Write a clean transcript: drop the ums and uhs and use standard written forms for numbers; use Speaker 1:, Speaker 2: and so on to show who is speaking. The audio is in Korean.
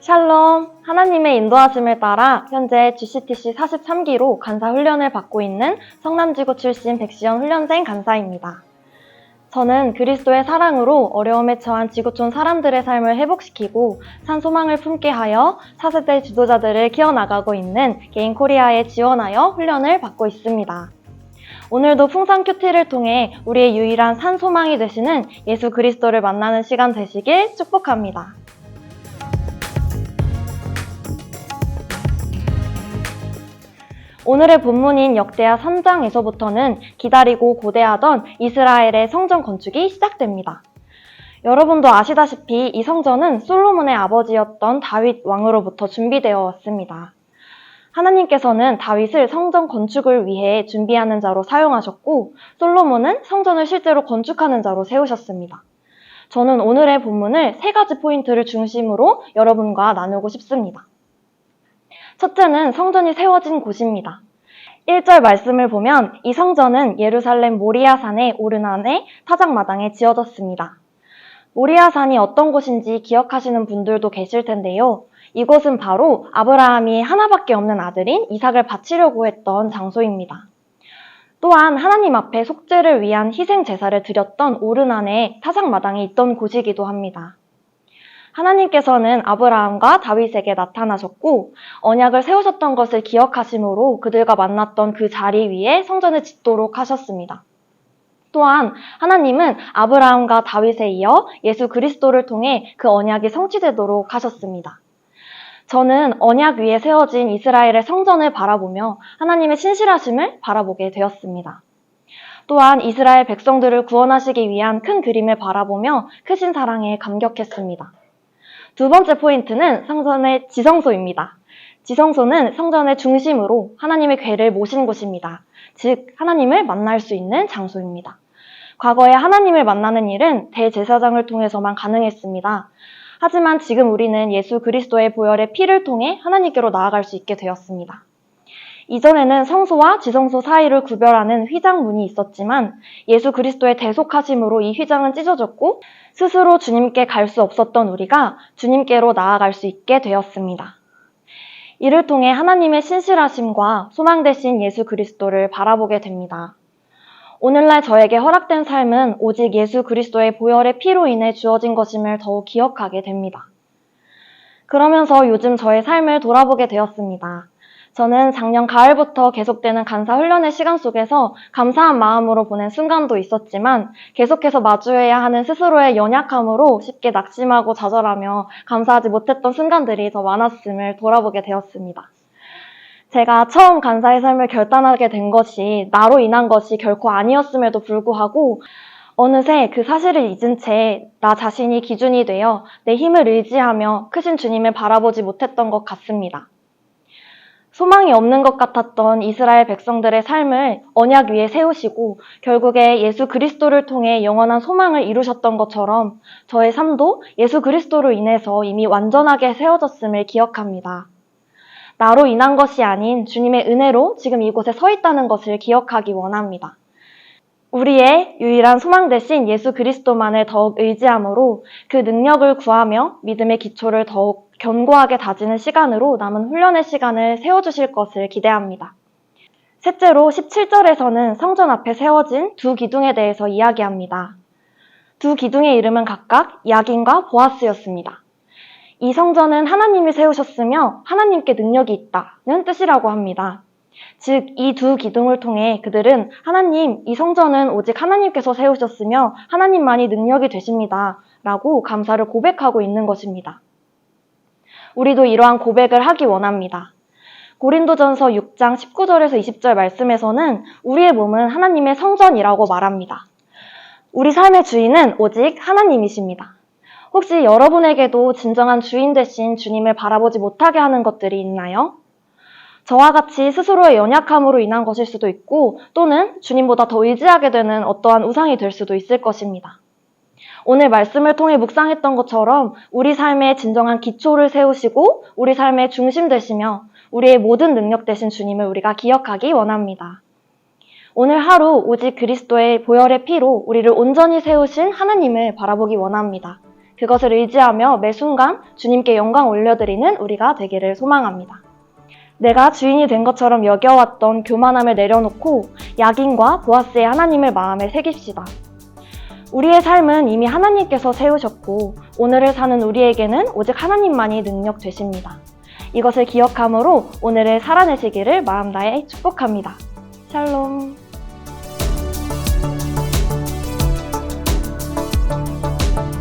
Speaker 1: 샬롬! 하나님의 인도하심을 따라 현재 GCTC 43기로 간사 훈련을 받고 있는 성남지구 출신 백시연 훈련생 간사입니다. 저는 그리스도의 사랑으로 어려움에 처한 지구촌 사람들의 삶을 회복시키고 산 소망을 품게 하여 차세대 지도자들을 키워나가고 있는 개인 코리아에 지원하여 훈련을 받고 있습니다. 오늘도 풍성 큐티를 통해 우리의 유일한 산 소망이 되시는 예수 그리스도를 만나는 시간 되시길 축복합니다. 오늘의 본문인 역대하 3장에서부터는 기다리고 고대하던 이스라엘의 성전 건축이 시작됩니다. 여러분도 아시다시피 이 성전은 솔로몬의 아버지였던 다윗 왕으로부터 준비되어 왔습니다. 하나님께서는 다윗을 성전 건축을 위해 준비하는 자로 사용하셨고 솔로몬은 성전을 실제로 건축하는 자로 세우셨습니다. 저는 오늘의 본문을 3가지 포인트를 중심으로 여러분과 나누고 싶습니다. 첫째는 성전이 세워진 곳입니다. 1절 말씀을 보면 이 성전은 예루살렘 모리아산의 오르난의 타작마당에 지어졌습니다. 모리아산이 어떤 곳인지 기억하시는 분들도 계실 텐데요. 이곳은 바로 아브라함이 하나밖에 없는 아들인 이삭을 바치려고 했던 장소입니다. 또한 하나님 앞에 속죄를 위한 희생 제사를 드렸던 오르난의 타작마당이 있던 곳이기도 합니다. 하나님께서는 아브라함과 다윗에게 나타나셨고 언약을 세우셨던 것을 기억하심으로 그들과 만났던 그 자리 위에 성전을 짓도록 하셨습니다. 또한 하나님은 아브라함과 다윗에 이어 예수 그리스도를 통해 그 언약이 성취되도록 하셨습니다. 저는 언약 위에 세워진 이스라엘의 성전을 바라보며 하나님의 신실하심을 바라보게 되었습니다. 또한 이스라엘 백성들을 구원하시기 위한 큰 그림을 바라보며 크신 사랑에 감격했습니다. 두 번째 포인트는 성전의 지성소입니다. 지성소는 성전의 중심으로 하나님의 궤를 모신 곳입니다. 즉 하나님을 만날 수 있는 장소입니다. 과거에 하나님을 만나는 일은 대제사장을 통해서만 가능했습니다. 하지만 지금 우리는 예수 그리스도의 보혈의 피를 통해 하나님께로 나아갈 수 있게 되었습니다. 이전에는 성소와 지성소 사이를 구별하는 휘장문이 있었지만 예수 그리스도의 대속하심으로 이 휘장은 찢어졌고 스스로 주님께 갈 수 없었던 우리가 주님께로 나아갈 수 있게 되었습니다. 이를 통해 하나님의 신실하심과 소망 되신 예수 그리스도를 바라보게 됩니다. 오늘날 저에게 허락된 삶은 오직 예수 그리스도의 보혈의 피로 인해 주어진 것임을 더욱 기억하게 됩니다. 그러면서 요즘 저의 삶을 돌아보게 되었습니다. 저는 작년 가을부터 계속되는 간사 훈련의 시간 속에서 감사한 마음으로 보낸 순간도 있었지만 계속해서 마주해야 하는 스스로의 연약함으로 쉽게 낙심하고 좌절하며 감사하지 못했던 순간들이 더 많았음을 돌아보게 되었습니다. 제가 처음 간사의 삶을 결단하게 된 것이 나로 인한 것이 결코 아니었음에도 불구하고 어느새 그 사실을 잊은 채 나 자신이 기준이 되어 내 힘을 의지하며 크신 주님을 바라보지 못했던 것 같습니다. 소망이 없는 것 같았던 이스라엘 백성들의 삶을 언약 위에 세우시고 결국에 예수 그리스도를 통해 영원한 소망을 이루셨던 것처럼 저의 삶도 예수 그리스도로 인해서 이미 완전하게 세워졌음을 기억합니다. 나로 인한 것이 아닌 주님의 은혜로 지금 이곳에 서 있다는 것을 기억하기 원합니다. 우리의 유일한 소망 되신 예수 그리스도만을 더욱 의지함으로 그 능력을 구하며 믿음의 기초를 더욱 견고하게 다지는 시간으로 남은 훈련의 시간을 세워주실 것을 기대합니다. 셋째로 17절에서는 성전 앞에 세워진 두 기둥에 대해서 이야기합니다. 두 기둥의 이름은 각각 야긴과 보아스였습니다. 이 성전은 하나님이 세우셨으며 하나님께 능력이 있다는 뜻이라고 합니다. 즉, 이 두 기둥을 통해 그들은 하나님, 이 성전은 오직 하나님께서 세우셨으며 하나님만이 능력이 되십니다. 라고 감사를 고백하고 있는 것입니다. 우리도 이러한 고백을 하기 원합니다. 고린도전서 6장 19절에서 20절 말씀에서는 우리의 몸은 하나님의 성전이라고 말합니다. 우리 삶의 주인은 오직 하나님이십니다. 혹시 여러분에게도 진정한 주인 되신 주님을 바라보지 못하게 하는 것들이 있나요? 저와 같이 스스로의 연약함으로 인한 것일 수도 있고 또는 주님보다 더 의지하게 되는 어떠한 우상이 될 수도 있을 것입니다. 오늘 말씀을 통해 묵상했던 것처럼 우리 삶의 진정한 기초를 세우시고 우리 삶의 중심 되시며 우리의 모든 능력 되신 주님을 우리가 기억하기 원합니다. 오늘 하루 오직 그리스도의 보혈의 피로 우리를 온전히 세우신 하나님을 바라보기 원합니다. 그것을 의지하며 매 순간 주님께 영광 올려드리는 우리가 되기를 소망합니다. 내가 주인이 된 것처럼 여겨왔던 교만함을 내려놓고 야긴과 보아스의 하나님을 마음에 새깁시다. 우리의 삶은 이미 하나님께서 세우셨고 오늘을 사는 우리에게는 오직 하나님만이 능력 되십니다. 이것을 기억함으로 오늘을 살아내시기를 마음 다해 축복합니다. 샬롬.